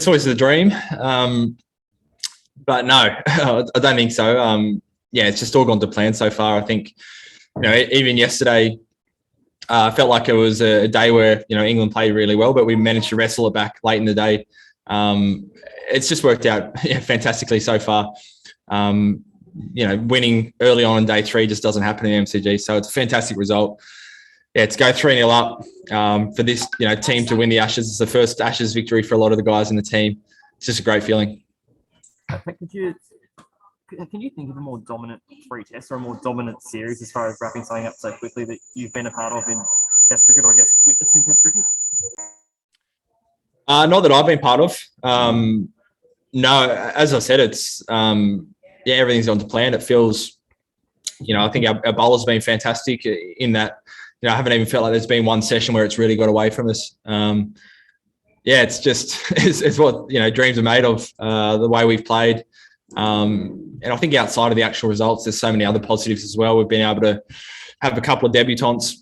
it's always the dream. But no, I don't think so. It's just all gone to plan so far. I think, even yesterday, I felt like it was a day where, England played really well, but we managed to wrestle it back late in the day. It's just worked out fantastically so far. Winning early on in day 3 just doesn't happen in MCG. So it's a fantastic result. Yeah, to go 3-0 up for this, team to win the Ashes. It's the first Ashes victory for a lot of the guys in the team. It's just a great feeling. Can you think of a more dominant 3 tests or a more dominant series as far as wrapping something up so quickly that you've been a part of in Test cricket, or I guess witnessed in Test cricket? Not that I've been part of. No, as I said, it's everything's gone to plan. It feels, I think our bowlers have been fantastic in that. I haven't even felt like there's been one session where it's really got away from us. It's just it's what dreams are made of. The way we've played. And I think outside of the actual results, there's so many other positives as well. We've been able to have a couple of debutants,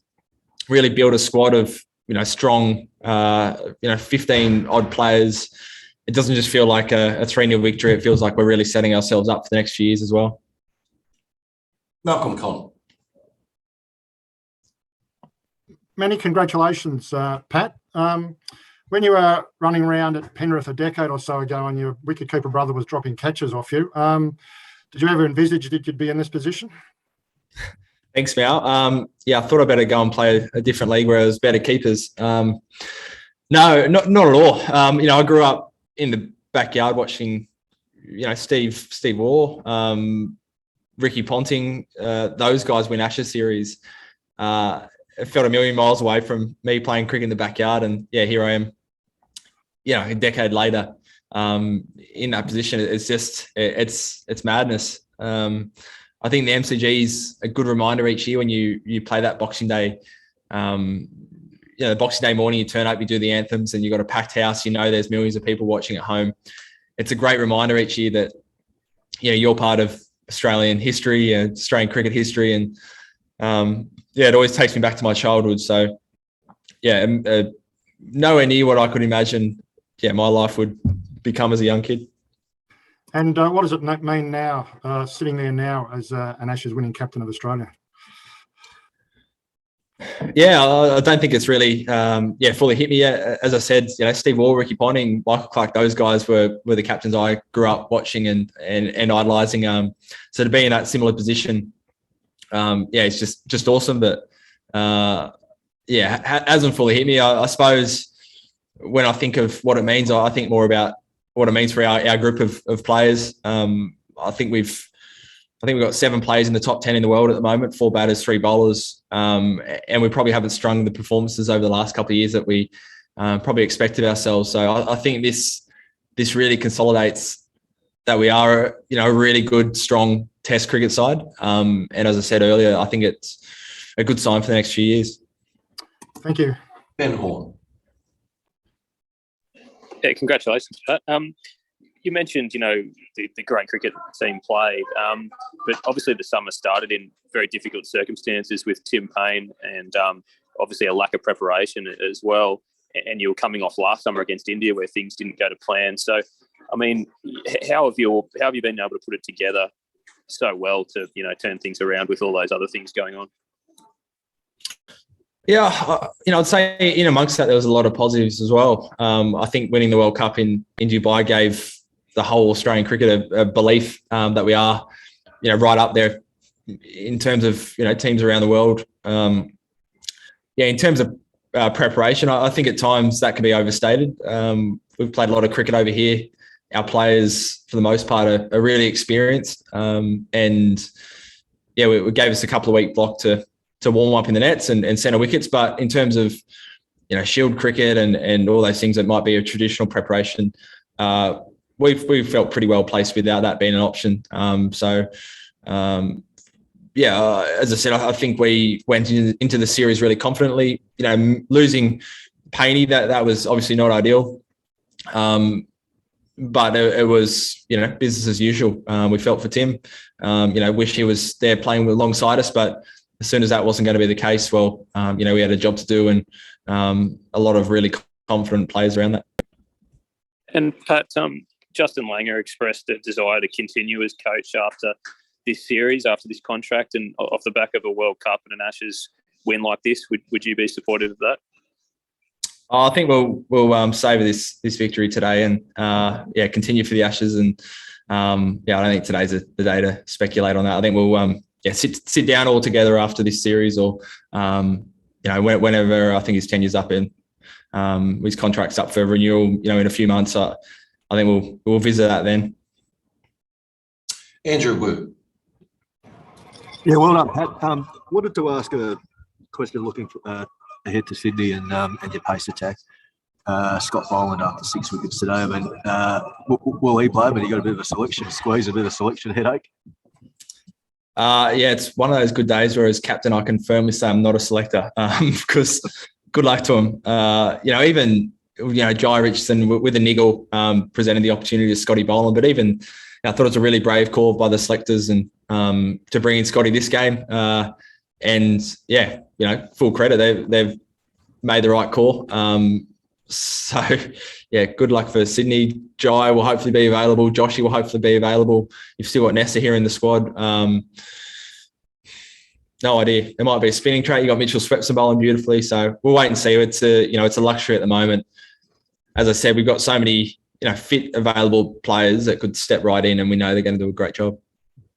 really build a squad of, strong, 15 odd players. It doesn't just feel like a 3-0 victory. It feels like we're really setting ourselves up for the next few years as well. Malcolm Con. Many congratulations, Pat. When you were running around at Penrith a decade or so ago and your wicketkeeper brother was dropping catches off you, did you ever envisage that you'd be in this position? Thanks, Mal. I thought I'd better go and play a different league where there's better keepers. No, not at all. I grew up in the backyard watching, Steve Waugh, Ricky Ponting, those guys win Ashes series. It felt a million miles away from me playing cricket in the backyard, and here I am. A decade later, in that position. It's just it's madness. I think the MCG is a good reminder each year when you play that Boxing Day. The Boxing Day morning, you turn up, you do the anthems, and you've got a packed house. There's millions of people watching at home. It's a great reminder each year that you're part of Australian history, Australian cricket history, and it always takes me back to my childhood. So nowhere near what I could imagine my life would become as a young kid. And what does it mean now, sitting there now as an Ashes winning captain of Australia? I don't think it's really fully hit me yet. As I said, Steve Waugh, Ricky Ponting, Michael Clarke, those guys were the captains I grew up watching and idolising. So to be in that similar position, it's just awesome. But hasn't fully hit me. I suppose when I think of what it means, I think more about what it means for our group of players. I think we've got 7 players in the top 10 in the world at the moment, 4 batters, 3 bowlers, and we probably haven't strung the performances over the last couple of years that we probably expected ourselves. So I think this really consolidates that we are a really good, strong Test cricket side. And as I said earlier, I think it's a good sign for the next few years. Thank you. Ben Horn. Yeah, congratulations for that. You mentioned, the great cricket team played, but obviously the summer started in very difficult circumstances with Tim Payne and obviously a lack of preparation as well. And you were coming off last summer against India where things didn't go to plan. So, I mean, how have you been able to put it together so well to, turn things around with all those other things going on? Yeah, I'd say in amongst that, there was a lot of positives as well. I think winning the World Cup in Dubai gave the whole Australian cricket a belief that we are, right up there in terms of, teams around the world. In terms of preparation, I think at times that can be overstated. We've played a lot of cricket over here. Our players, for the most part, are really experienced. We gave us a couple of week block to warm up in the nets and centre wickets. But in terms of, shield cricket and all those things that might be a traditional preparation, we've felt pretty well placed without that being an option. As I said, I think we went into the series really confidently. Losing Paney, that was obviously not ideal. But it was, business as usual. We felt for Tim. Wish he was there playing alongside us, but as soon as that wasn't going to be the case, we had a job to do and a lot of really confident players around that. And Pat, Justin Langer expressed a desire to continue as coach after this series, after this contract, and off the back of a World Cup and an Ashes win like this. Would you be supportive of that? I think we'll savour this victory today and continue for the Ashes. And I don't think today's the day to speculate on that. I think we'll sit down all together after this series, or whenever I think his tenure's up in his contract's up for renewal. In a few months. I think we'll visit that then. Andrew Wu. Yeah, well done, Pat. Wanted to ask a question looking ahead to Sydney and your pace attack. Scott Boland after 6 wickets today. I mean, will he play? But he got a bit of a selection headache. It's one of those good days where, as captain, I can firmly say I'm not a selector because good luck to him. Even Jai Richardson with a niggle presented the opportunity to Scotty Boland, but even I thought it was a really brave call by the selectors and to bring in Scotty this game. Full credit. They've made the right call. Good luck for Sydney. Jai will hopefully be available. Joshy will hopefully be available. You've still got Nessa here in the squad. No idea. There might be a spinning trait. You got Mitchell Swepson bowling beautifully. So we'll wait and see. It's a luxury at the moment. As I said, we've got so many fit available players that could step right in, and we know they're going to do a great job.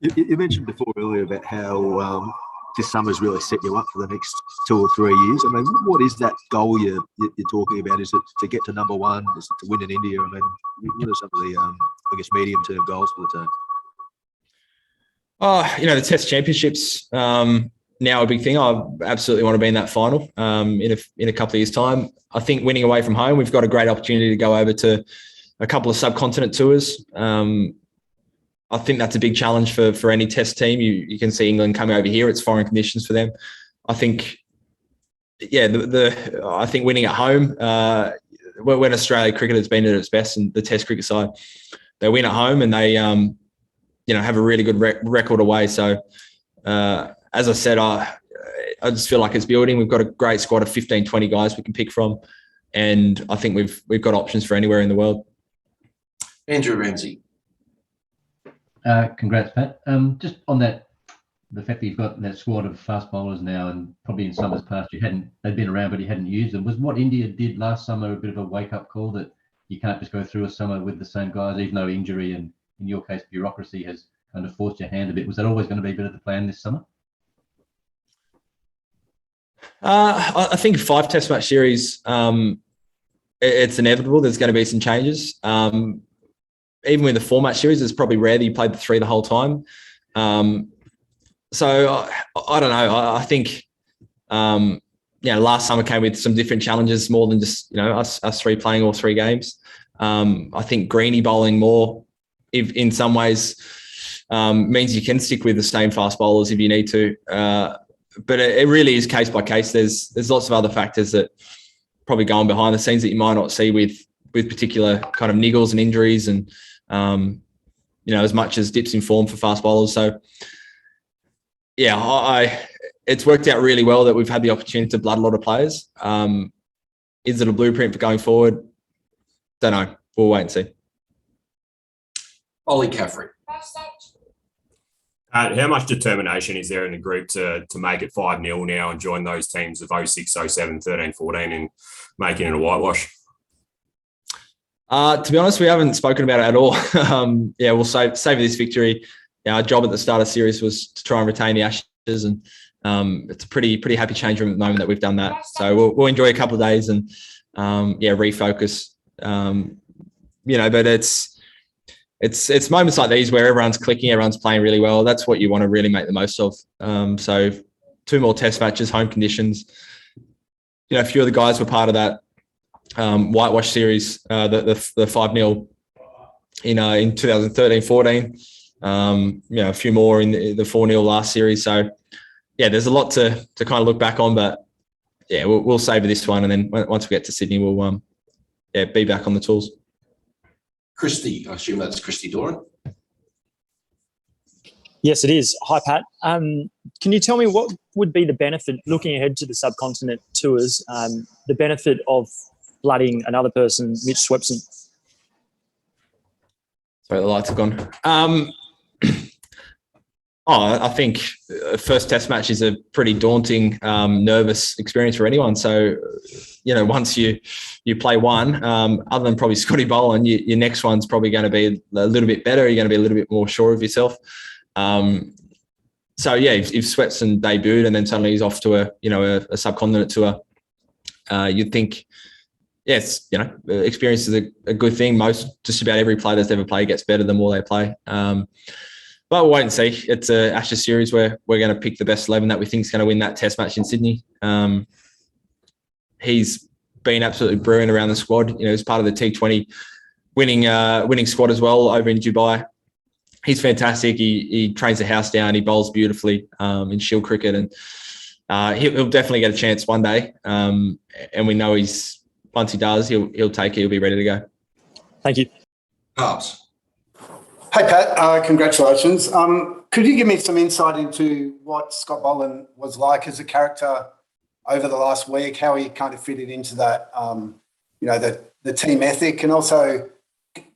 You mentioned before earlier about how this summer's really set you up for the next 2 or 3 years. I mean, what is that goal you're talking about? Is it to get to number one? Is it to win in India? I mean, what are some of the, medium-term goals for the team? The Test Championships now a big thing. I absolutely want to be in that final in a couple of years' time. I think winning away from home, we've got a great opportunity to go over to a couple of subcontinent tours. I think that's a big challenge for any Test team. You can see England coming over here. It's foreign conditions for them. I think, I think winning at home, when Australia cricket has been at its best and the Test cricket side, they win at home and they, have a really good record away. So, as I said, I just feel like it's building. We've got a great squad of 15, 20 guys we can pick from. And I think we've got options for anywhere in the world. Andrew Ramsey. Congrats, Pat. Just on that, the fact that you've got that squad of fast bowlers now, and probably in summers past they'd been around, but you hadn't used them. Was what India did last summer a bit of a wake-up call that you can't just go through a summer with the same guys, even though injury and, in your case, bureaucracy has kind of forced your hand a bit? Was that always going to be a bit of the plan this summer? I think 5 Test match series, it's inevitable. There's going to be some changes. Even with the 4 match series, it's probably rare that you played the 3 the whole time. So I don't know. I think, last summer came with some different challenges, more than just, us 3 playing all 3 games. I think greenie bowling more, if in some ways, means you can stick with the same fast bowlers if you need to. But it really is case by case. There's lots of other factors that probably go on behind the scenes that you might not see with particular kind of niggles and injuries and, as much as dips in form for fast bowlers. So, it's worked out really well that we've had the opportunity to blood a lot of players. Is it a blueprint for going forward? Don't know. We'll wait and see. Ollie Caffrey. How much determination is there in the group to make it 5-0 now and join those teams of 06, 07, 13, 14 and making it a whitewash? To be honest, we haven't spoken about it at all. We'll save this victory. Our job at the start of the series was to try and retain the Ashes, and it's a pretty happy change room at the moment that we've done that. So we'll enjoy a couple of days and refocus. But it's moments like these where everyone's clicking, everyone's playing really well. That's what you want to really make the most of. So 2 more Test matches, home conditions. A few of the guys were part of that whitewash series, the 5-0 in 2013-14. A few more in the 4-0 last series. So there's a lot to kind of look back on, but we'll savour this one, and then once we get to Sydney, we'll be back on the tools. Christy, I assume that's Christy Doran. Yes, it is. Hi, Pat. Can you tell me what would be the benefit, looking ahead to the subcontinent tours, the benefit of blooding another person, Mitch Swepson? Sorry, the lights are gone. I think first test match is a pretty daunting, nervous experience for anyone. So, once you play one, other than probably Scotty Boland, your next one's probably going to be a little bit better. You're going to be a little bit more sure of yourself. So yeah, if Swetson debuted and then suddenly he's off to a subcontinent tour, you'd think, yes, experience is a good thing. Just about every player that's ever played gets better the more they play. But we'll wait and see. It's a Ashes series where we're going to pick the best 11 that we think is going to win that test match in Sydney. He's been absolutely brilliant around the squad. He's part of the T20 winning squad as well over in Dubai. He's fantastic. He trains the house down. He bowls beautifully in Shield cricket, and he'll definitely get a chance one day. And we know once he does, he'll take it. He'll be ready to go. Thank you. Harps. Hey, Pat, congratulations. Could you give me some insight into what Scott Boland was like as a character over the last week, how he kind of fitted into that, the team ethic, and also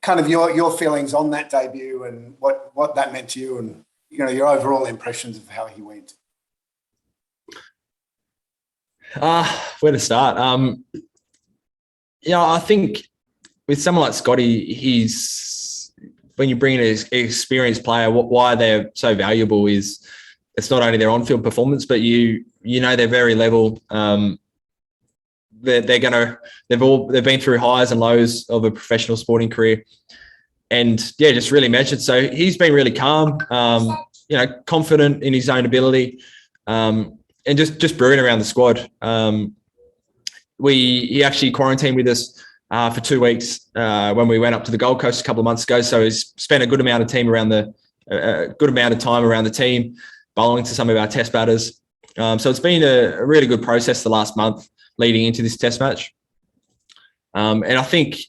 kind of your feelings on that debut and what that meant to you and, your overall impressions of how he went? Where to start? I think with someone like Scotty, when you bring in an experienced player, why they're so valuable is it's not only their on-field performance, but they're very level. They've been through highs and lows of a professional sporting career, and just really measured. So he's been really calm, confident in his own ability, and just brilliant around the squad. He actually quarantined with us for 2 weeks when we went up to the Gold Coast a couple of months ago. So he's spent a good amount of time around the team, bowling to some of our test batters. So it's been a really good process the last month leading into this test match. And I think,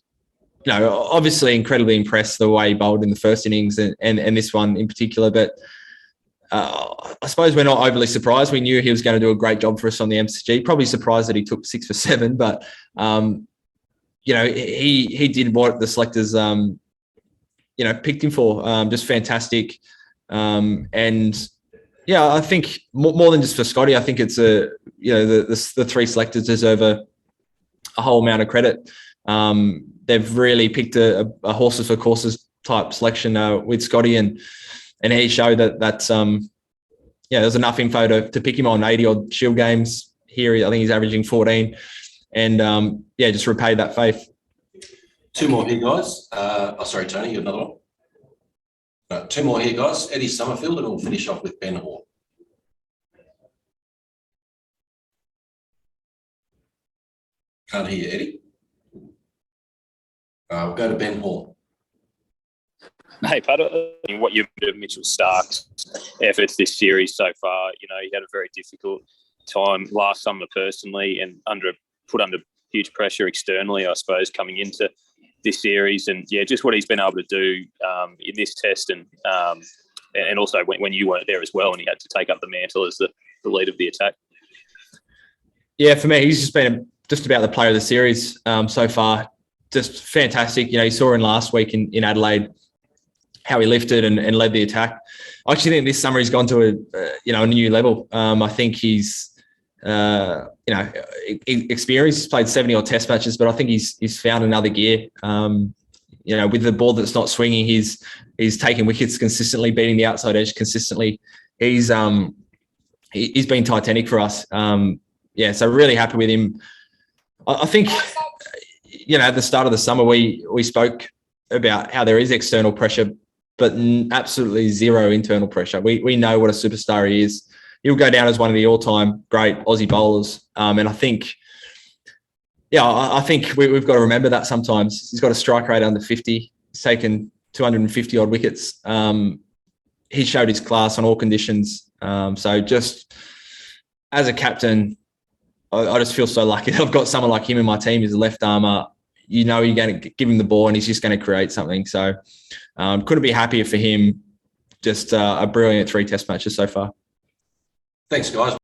obviously incredibly impressed the way he bowled in the first innings and this one in particular. But I suppose we're not overly surprised. We knew he was going to do a great job for us on the MCG. Probably surprised that he took 6 for 7, but he did what the selectors, picked him for. Just fantastic. I think more than just for Scotty, I think it's the 3 selectors deserve a whole amount of credit. They've really picked a horses for courses type selection with Scotty, and he showed that's there's enough info to pick him on 80 odd Shield games here. I think he's averaging 14. And just repay that faith. 2 more here, guys. Sorry, Tony, you got another one? 2 more here, guys. Eddie Summerfield, and we'll finish off with Ben Hall. Can't hear you, Eddie. We'll go to Ben Hall. Hey, Pat, what you've heard of Mitchell Stark's efforts this series so far, he had a very difficult time last summer personally and put under huge pressure externally, I suppose, coming into this series. And, just what he's been able to do in this test and also when you weren't there as well and he had to take up the mantle as the lead of the attack. Yeah, for me, he's just been just about the player of the series so far. Just fantastic. You saw in last week in Adelaide how he lifted and led the attack. I actually think this summer he's gone to a new level. I think he's experience. He's played 70 odd test matches, but I think he's found another gear. With the ball that's not swinging, he's taking wickets consistently, beating the outside edge consistently. He's been titanic for us. So really happy with him. I think, at the start of the summer, we spoke about how there is external pressure, but absolutely zero internal pressure. We know what a superstar he is. He'll go down as one of the all-time great Aussie bowlers. And I think, I think we've got to remember that sometimes. He's got a strike rate under 50. He's taken 250 odd wickets. He showed his class on all conditions. So just as a captain, I just feel so lucky that I've got someone like him in my team. He's a left armer. You're going to give him the ball and he's just going to create something. So couldn't be happier for him. Just a brilliant 3 test matches so far. Thanks, guys.